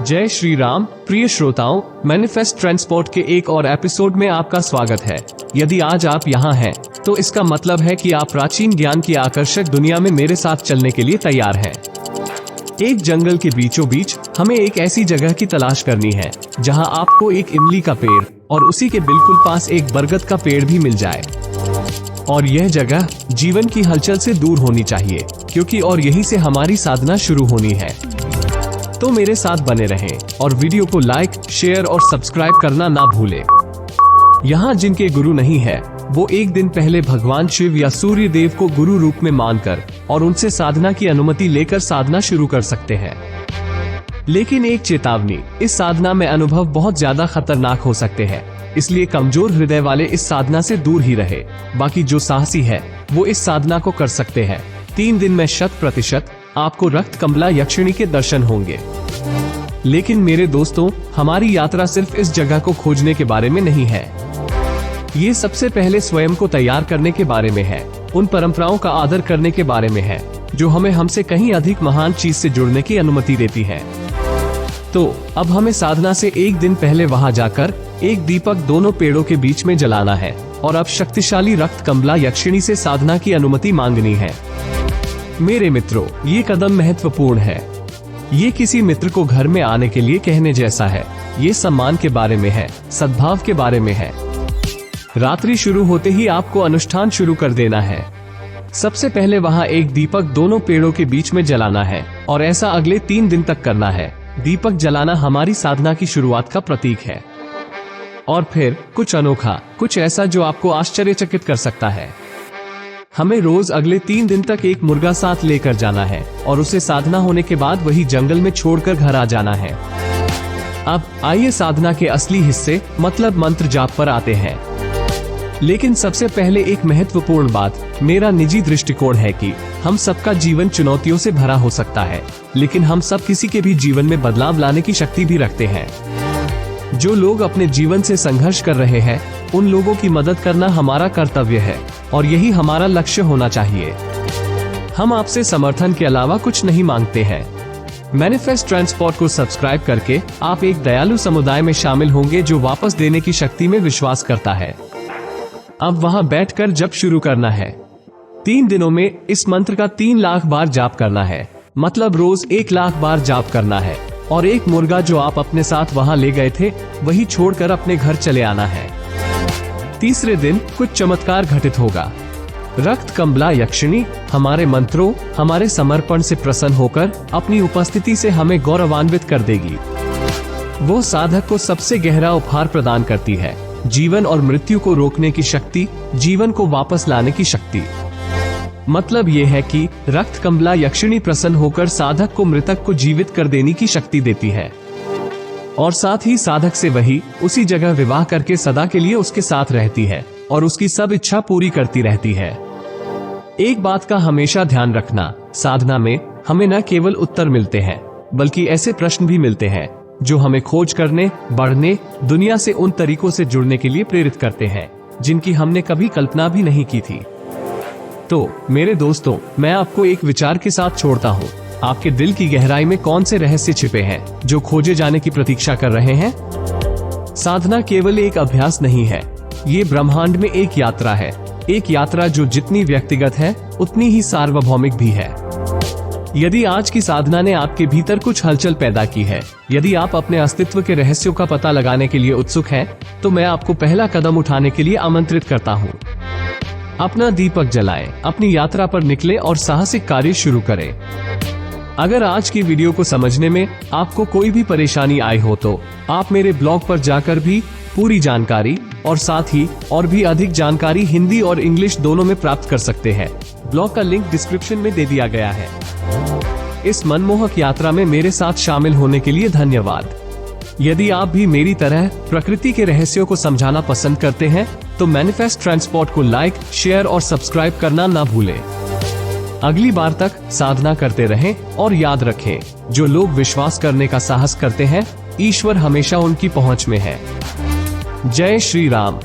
जय श्री राम। प्रिय श्रोताओं, मैनिफेस्ट ट्रांसपोर्ट के एक और एपिसोड में आपका स्वागत है। यदि आज आप यहाँ हैं, तो इसका मतलब है कि आप प्राचीन ज्ञान की आकर्षक दुनिया में मेरे साथ चलने के लिए तैयार हैं। एक जंगल के बीचों बीच हमें एक ऐसी जगह की तलाश करनी है जहाँ आपको एक इमली का पेड़ और उसी के बिल्कुल पास एक बरगद का पेड़ भी मिल जाए। और यह जगह जीवन की हलचल से दूर होनी चाहिए, क्योंकि और यहीं से हमारी साधना शुरू होनी है। तो मेरे साथ बने रहें और वीडियो को लाइक, शेयर और सब्सक्राइब करना ना भूलें। यहाँ जिनके गुरु नहीं है, वो एक दिन पहले भगवान शिव या सूर्य देव को गुरु रूप में मानकर और उनसे साधना की अनुमति लेकर साधना शुरू कर सकते हैं। लेकिन एक चेतावनी, इस साधना में अनुभव बहुत ज्यादा खतरनाक हो सकते हैं, इसलिए कमजोर हृदय वाले इस साधना से दूर ही रहे। बाकी जो साहसी है वो इस साधना को कर सकते हैं। 3 दिन में 100% आपको रक्त कमला यक्षिणी के दर्शन होंगे। लेकिन मेरे दोस्तों, हमारी यात्रा सिर्फ इस जगह को खोजने के बारे में नहीं है। ये सबसे पहले स्वयं को तैयार करने के बारे में है, उन परंपराओं का आदर करने के बारे में है जो हमें हमसे कहीं अधिक महान चीज से जुड़ने की अनुमति देती है। तो अब हमें साधना से एक दिन पहले वहां जाकर एक दीपक दोनों पेड़ों के बीच में जलाना है और अब शक्तिशाली रक्त कमला यक्षिणी से साधना की अनुमति मांगनी है। मेरे मित्रों, ये कदम महत्वपूर्ण है। ये किसी मित्र को घर में आने के लिए कहने जैसा है। ये सम्मान के बारे में है, सद्भाव के बारे में है। रात्रि शुरू होते ही आपको अनुष्ठान शुरू कर देना है। सबसे पहले वहाँ एक दीपक दोनों पेड़ों के बीच में जलाना है और ऐसा अगले 3 दिन तक करना है। दीपक जलाना हमारी साधना की शुरुआत का प्रतीक है। और फिर कुछ अनोखा, कुछ ऐसा जो आपको आश्चर्यचकित कर सकता है। हमें रोज अगले 3 दिन तक एक मुर्गा साथ लेकर जाना है और उसे साधना होने के बाद वही जंगल में छोड़कर घर आ जाना है। अब आइए साधना के असली हिस्से मतलब मंत्र जाप पर आते हैं। लेकिन सबसे पहले एक महत्वपूर्ण बात, मेरा निजी दृष्टिकोण है कि हम सबका जीवन चुनौतियों से भरा हो सकता है, लेकिन हम सब किसी के भी जीवन में बदलाव लाने की शक्ति भी रखते हैं। जो लोग अपने जीवन से संघर्ष कर रहे हैं, उन लोगों की मदद करना हमारा कर्तव्य है और यही हमारा लक्ष्य होना चाहिए। हम आपसे समर्थन के अलावा कुछ नहीं मांगते हैं। मैनिफेस्ट ट्रांसपोर्ट को सब्सक्राइब करके आप एक दयालु समुदाय में शामिल होंगे जो वापस देने की शक्ति में विश्वास करता है। अब वहां बैठकर जप शुरू करना है। 3 दिनों में इस मंत्र का 3 लाख बार जाप करना है, मतलब रोज 1 लाख बार जाप करना है। और एक मुर्गा जो आप अपने साथ वहां ले गए थे, वही छोड़कर अपने घर चले आना है। तीसरे दिन कुछ चमत्कार घटित होगा। रक्त कमला यक्षिणी हमारे मंत्रों, हमारे समर्पण से प्रसन्न होकर अपनी उपस्थिति से हमें गौरवान्वित कर देगी। वो साधक को सबसे गहरा उपहार प्रदान करती है, जीवन और मृत्यु को रोकने की शक्ति, जीवन को वापस लाने की शक्ति। मतलब ये है कि रक्त कमला यक्षिणी प्रसन्न होकर साधक को मृतक को जीवित कर देने की शक्ति देती है और साथ ही साधक से वही उसी जगह विवाह करके सदा के लिए उसके साथ रहती है और उसकी सब इच्छा पूरी करती रहती है। एक बात का हमेशा ध्यान रखना, साधना में हमें न केवल उत्तर मिलते हैं, बल्कि ऐसे प्रश्न भी मिलते हैं जो हमें खोज करने, बढ़ने, दुनिया से उन तरीकों से जुड़ने के लिए प्रेरित करते हैं जिनकी हमने कभी कल्पना भी नहीं की थी। तो मेरे दोस्तों, मैं आपको एक विचार के साथ छोड़ता हूँ। आपके दिल की गहराई में कौन से रहस्य छिपे हैं जो खोजे जाने की प्रतीक्षा कर रहे हैं? साधना केवल एक अभ्यास नहीं है, ये ब्रह्मांड में एक यात्रा है। एक यात्रा जो जितनी व्यक्तिगत है, उतनी ही सार्वभौमिक भी है। यदि आज की साधना ने आपके भीतर कुछ हलचल पैदा की है, यदि आप अपने अस्तित्व के रहस्यों का पता लगाने के लिए उत्सुक हैं, तो मैं आपको पहला कदम उठाने के लिए आमंत्रित करता हूँ। अपना दीपक जलाएं, अपनी यात्रा पर निकलें और साहसिक कार्य शुरू करें। अगर आज की वीडियो को समझने में आपको कोई भी परेशानी आई हो, तो आप मेरे ब्लॉग पर जाकर भी पूरी जानकारी और साथ ही और भी अधिक जानकारी हिंदी और इंग्लिश दोनों में प्राप्त कर सकते हैं। ब्लॉग का लिंक डिस्क्रिप्शन में दे दिया गया है। इस मनमोहक यात्रा में मेरे साथ शामिल होने के लिए धन्यवाद। यदि आप भी मेरी तरह प्रकृति के रहस्यों को समझाना पसंद करते हैं, तो मैनिफेस्ट ट्रांसपोर्ट को लाइक, शेयर और सब्सक्राइब करना ना भूलें। अगली बार तक साधना करते रहें और याद रखें, जो लोग विश्वास करने का साहस करते हैं, ईश्वर हमेशा उनकी पहुंच में है। जय श्री राम।